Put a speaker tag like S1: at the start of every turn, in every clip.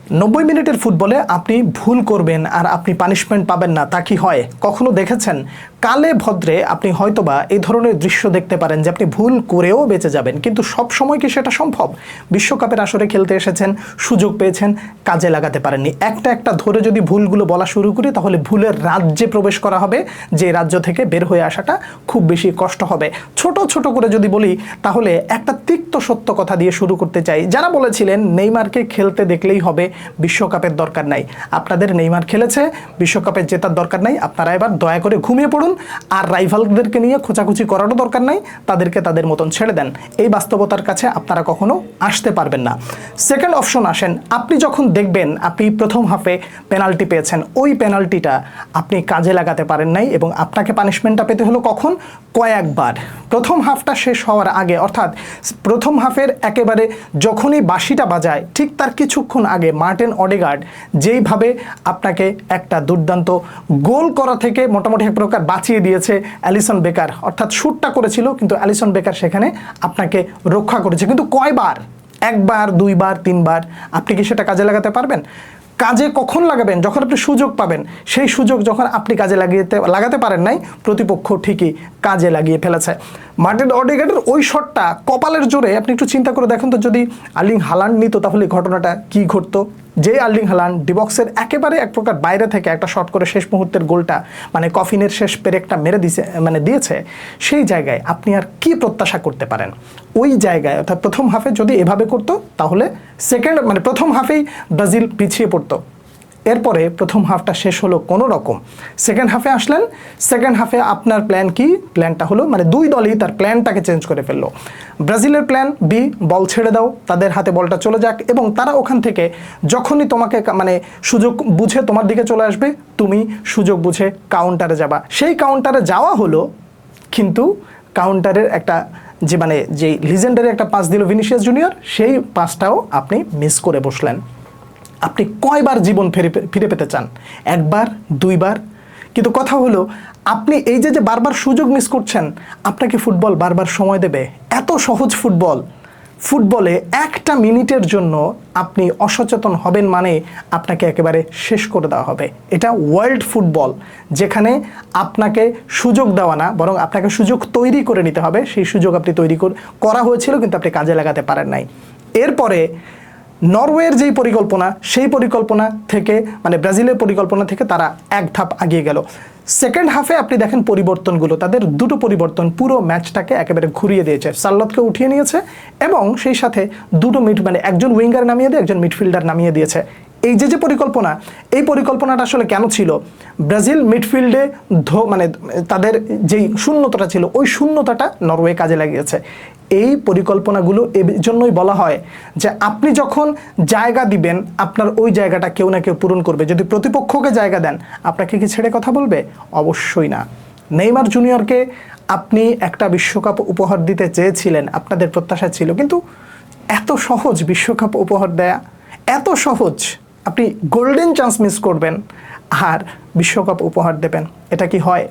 S1: 90 মিনিটের ফুটবলে আপনি ভুল করবেন আর আপনি পানিশমেন্ট পাবেন না, তা কি হয়? কখনো দেখেছেন? কালে ভদ্রে আপনি হয়তোবা এই ধরনের দৃশ্য দেখতে পারেন যে আপনি ভুল করেও বেঁচে যাবেন, কিন্তু সব সময় কি সেটা সম্ভব? বিশ্বকাপের আসরে খেলতে এসেছেন, সুযোগ পেয়েছেন, কাজে লাগাতে পারেননি। একটা ধরে যদি ভুলগুলো বলা শুরু করি তাহলে ভুলের রাজ্যে প্রবেশ করা হবে, যে রাজ্য থেকে বের হয়ে আসাটা খুব বেশি কষ্ট হবে। ছোট ছোট করে যদি বলি তাহলে একটা তিক্ত সত্য কথা দিয়ে শুরু করতে চাই। যারা বলেছিলেন নেইমারকে খেলতে দেখলেই হবে, বিশ্বকাপের দরকার নাই, আপনাদের নেইমার খেলেছে, বিশ্বকাপের জেতার দরকার নাই, আপনারা এবার দয়া করে ঘুমিয়ে পড়ুন, আর রাইভালদেরকে নিয়ে খোঁচাখুচি করারও দরকার নাই, তাদেরকে তাদের মতন ছেড়ে দেন। এই বাস্তবতার কাছে আপনারা কখনো আসতে পারবেন না। সেকেন্ড অপশন আসেন, আপনি যখন দেখবেন আপনি প্রথম হাফে পেনাল্টি পেয়েছেন, ওই পেনাল্টিটা আপনি কাজে লাগাতে পারেন নাই এবং আপনাকে পানিশমেন্টটা পেতে হলো কখন? কয়েকবার। প্রথম হাফটা শেষ হওয়ার আগে, অর্থাৎ প্রথম হাফের একেবারে যখনই বাঁশিটা বাজায় ঠিক তার কিছুক্ষণ আগে মার্টিন অডেগার্ড যেইভাবে আপনাকে একটা দুর্দান্ত গোল করা থেকে মোটামুটি এক প্রকার বাঁচিয়ে দিয়েছে অ্যালিসন বেকার, অর্থাৎ শ্যুটটা করেছিল কিন্তু অ্যালিসন বেকার সেখানে আপনাকে রক্ষা করেছে। কিন্তু কয়বার? একবার, দুইবার, তিনবার। আপনি কি সেটা কাজে লাগাতে পারবেন? কাজে কখন লাগাবেন? যখন আপনি সুযোগ পাবেন। সেই সুযোগ যখন আপনি কাজে লাগাতে পারেন নাই, প্রতিপক্ষ ঠিকই কাজে লাগিয়ে ফেলেছে। মার্টিন অডেগার্ডের ওই শটটা কপালের জোরে, আপনি একটু চিন্তা করে দেখুন তো, যদি আর্লিং হালান্ড নিত তাহলে ঘটনাটা কি ঘটতো? যে আর্লিং হালান্ড ডিবক্সের একেবারে এক প্রকার বাইরে থেকে একটা শট করে শেষ মুহূর্তের গোলটা, মানে কফিনের শেষ পেরেকটা মেরে দিয়েছে, সেই জায়গায় আপনি আর কি প্রত্যাশা করতে পারেন? ওই জায়গায় অর্থাৎ প্রথম হাফে যদি এভাবে করতো তাহলে প্রথম হাফেই ব্রাজিল পিছিয়ে পড়তো। এরপরে প্রথম হাফটা শেষ হলো কোনো রকম, সেকেন্ড হাফে আসলেন। সেকেন্ড হাফে আপনার প্ল্যান কি? প্ল্যানটা হলো দুই দলই তার প্ল্যানটাকে চেঞ্জ করে ফেললো। ব্রাজিলের প্ল্যান বি, বল ছেড়ে দাও, তাদের হাতে বলটা চলে যাক এবং তারা ওখান থেকে যখনই তোমাকে সুযোগ বুঝে তোমার দিকে চলে আসবে, তুমি সুযোগ বুঝে কাউন্টারে যাবা। সেই কাউন্টারে যাওয়া হলো, কিন্তু কাউন্টারের একটা যে লিজেন্ডারি একটা পাস দিল ভিনিসিয়াস জুনিয়র, সেই পাসটাও আপনি মিস করে বসলেন। আপনি কয়বার জীবন ফিরে পেতে চান? একবার, দুইবার? কিন্তু কথা হলো, আপনি এই যে বারবার সুযোগ মিস করছেন, আপনাকে ফুটবল বারবার সময় দেবে? এত সহজ ফুটবলে একটা মিনিটের জন্য আপনি অসচেতন হবেন মানে আপনাকে একেবারে শেষ করে দেওয়া হবে। এটা ওয়ার্ল্ড ফুটবল, যেখানে আপনাকে সুযোগ দেওয়া না, বরং আপনাকে সুযোগ তৈরি করে নিতে হবে। সেই সুযোগ আপনি তৈরি করা হয়েছিল কিন্তু আপনি কাজে লাগাতে পারেন নাই। এরপরে নরওয়ের যেই পরিকল্পনা, সেই পরিকল্পনা থেকে ব্রাজিলের পরিকল্পনা থেকে তারা এক ধাপ আগিয়ে গেল। সেকেন্ড হাফে আপনি দেখেন পরিবর্তনগুলো, তাদের দুটো পরিবর্তন পুরো ম্যাচটাকে একেবারে ঘুরিয়ে দিয়েছে। সার্লটকে উঠিয়ে নিয়েছে এবং সেই সাথে দুটো একজন উইঙ্গার নামিয়ে দিয়ে একজন মিডফিল্ডার নামিয়ে দিয়েছে। এই যে পরিকল্পনা, এই পরিকল্পনাটা আসলে কেন ছিল? ব্রাজিল মিডফিল্ডে তাদের যেই শূন্যতাটা ছিল, ওই শূন্যতাটা নরওয়ে কাজে লাগিয়েছে। এই পরিকল্পনাগুলো এই জন্যই বলা হয় যে আপনি যখন জায়গা দিবেন, আপনার ওই জায়গাটা কেউ না কেউ পূরণ করবে। যদি প্রতিপক্ষকে জায়গা দেন, আপনাকে কি ছেড়ে কথা বলবে? অবশ্যই না। নেইমার জুনিয়রকে আপনি একটা বিশ্বকাপ উপহার দিতে চেয়েছিলেন, আপনাদের প্রত্যাশা ছিল, কিন্তু এত সহজ বিশ্বকাপ উপহার দেয়া? এত সহজ? আপনি গোল্ডেন চান্স মিস করবেন আর বিশ্বকাপ উপহার দেবেন? এটা কি হয়?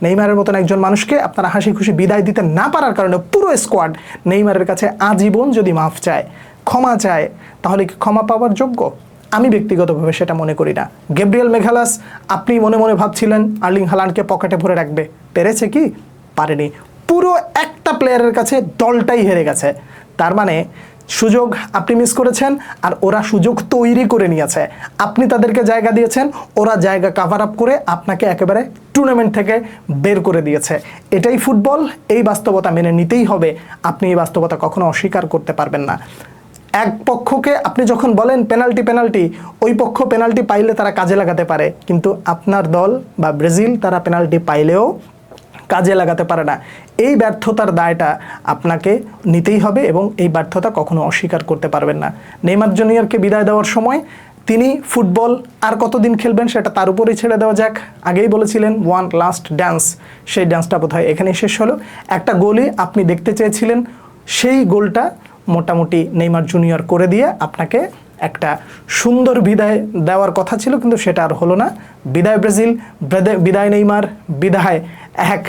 S1: নেইমারের মতন একজন মানুষকে আপনারা হাসি খুশি বিদায় দিতে না পারার কারণে পুরো স্কোয়াড নেইমারের কাছে আজীবন যদি মাফ চায়, ক্ষমা চায়, তাহলে কি ক্ষমা পাওয়ার যোগ্য? আমি ব্যক্তিগতভাবে সেটা মনে করি না। গ্যাব্রিয়েল মেঘালাস, আপনি মনে মনে ভাবছিলেন আর্লিং হালান্ডকে পকেটে ভরে রাখবে, পেরেছে কি? পারেনি। পুরো একটা প্লেয়ারের কাছে দলটাই হেরে গেছে। তার মানে সুযোগ আপনি মিস করেছেন আর ওরা সুযোগ তৈরি করে নিয়েছে। আপনি তাদেরকে জায়গা দিয়েছেন, ওরা জায়গা কাভার আপ করে আপনাকে একেবারে টুর্নামেন্ট থেকে বের করে দিয়েছে। এটাই ফুটবল, এই বাস্তবতা মেনে নিতেই হবে। আপনি এই বাস্তবতা কখনো অস্বীকার করতে পারবেন না। এক পক্ষকে আপনি যখন বলেন পেনাল্টি, ওই পক্ষ পেনাল্টি পাইলে তারা কাজে লাগাতে পারে, কিন্তু আপনার দল বা ব্রাজিল তারা পেনাল্টি পাইলেও কাজে লাগাতে পারে না। এই ব্যর্থতার দায়টা আপনাকে নিতেই হবে এবং এই ব্যর্থতা কখনো অস্বীকার করতে পারবেন না। নেইমার জুনিয়রকে বিদায় দেওয়ার সময় তিনি ফুটবল আর কতদিন খেলবেন সেটা তার উপরেই ছেড়ে দেওয়া যাক। আগেই বলেছিলেন ওয়ান লাস্ট ড্যান্স, সেই ড্যান্সটা বোধহয় এখানেই শেষ হলো। একটা গোলই আপনি দেখতে চেয়েছিলেন, সেই গোলটা মোটামুটি নেইমার জুনিয়র করে দিয়ে আপনাকে একটা সুন্দর বিদায় দেওয়ার কথা ছিল, কিন্তু সেটা আর হলো না। বিদায় ব্রাজিল, বিদায় নেইমার, বিদায় এক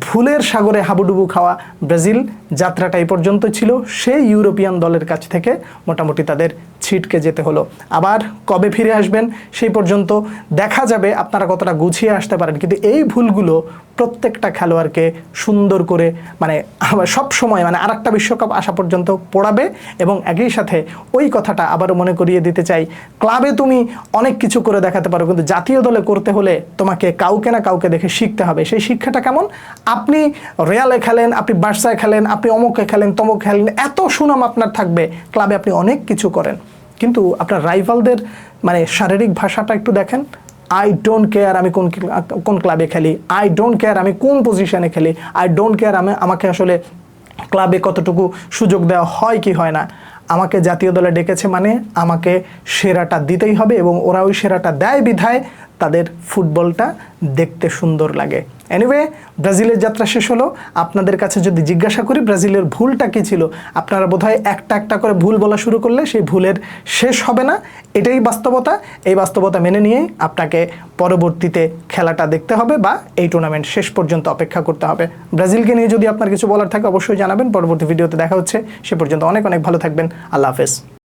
S1: ভুলের সাগরে হাবুডুবু খাওয়া ব্রাজিল। যাত্রাটা এই পর্যন্ত ছিল, সেই ইউরোপিয়ান দলের কাছ থেকে মোটামুটি তাদের ছিটকে যেতে হলো। আবার কবে ফিরে আসবেন সেই পর্যন্ত দেখা যাবে আপনারা কতটা গুছিয়ে আসতে পারেন। কিন্তু এই ভুলগুলো প্রত্যেকটা খেলোয়াড়কে সুন্দর করে মানে সব সময় মানে আরেকটা বিশ্বকাপ আসা পর্যন্ত পড়াবে। এবং একই সাথে ওই কথাটা আবারও মনে করিয়ে দিতে চাই, ক্লাবে তুমি অনেক কিছু করে দেখাতে পারো, কিন্তু জাতীয় দলে করতে হলে তোমাকে কাউকে না কাউকে দেখে শিখতে হবে। সেই শিক্ষাটা কেমন? আপনি রিয়ালে খেলেন, আপনি বার্সায় খেলেন, আপনি অমুকে খেলেন, তমুক খেলেন, এত সুনাম আপনার থাকবে, ক্লাবে আপনি অনেক কিছু করেন, কিন্তু আপনার রাইভালদের মানে শারীরিক ভাষাটা একটু দেখেন। আই ডোন্ট কেয়ার আমি কোন ক্লাবে খেলি, আই ডোন্ট কেয়ার আমি কোন পজিশনে খেলি, আই ডোন্ট কেয়ার আমাকে আসলে ক্লাবে কতটুকু সুযোগ দেওয়া হয় কি হয় না, আমাকে জাতীয় দলে ডেকেছে মানে আমাকে সেরাটা দিতেই হবে। এবং ওরা ওই সেরাটা দেয় বিধায় তাদের ফুটবলটা দেখতে সুন্দর লাগে। এনিওয়ে, ব্রাজিলের যাত্রা শেষ হলো। আপনাদের কাছে যদি জিজ্ঞাসা করি ব্রাজিলের ভুলটা কী ছিল, আপনারা বোধহয় একটা একটা করে ভুল বলা শুরু করলে সেই ভুলের শেষ হবে না। এটাই বাস্তবতা। এই বাস্তবতা মেনে নিয়েই আপনাকে পরবর্তীতে খেলাটা দেখতে হবে বা এই টুর্নামেন্ট শেষ পর্যন্ত অপেক্ষা করতে হবে। ব্রাজিলকে নিয়ে যদি আপনার কিছু বলার থাকে অবশ্যই জানাবেন। পরবর্তী ভিডিওতে দেখা হচ্ছে। সে পর্যন্ত অনেক অনেক ভালো থাকবেন। আল্লাহ হাফেজ।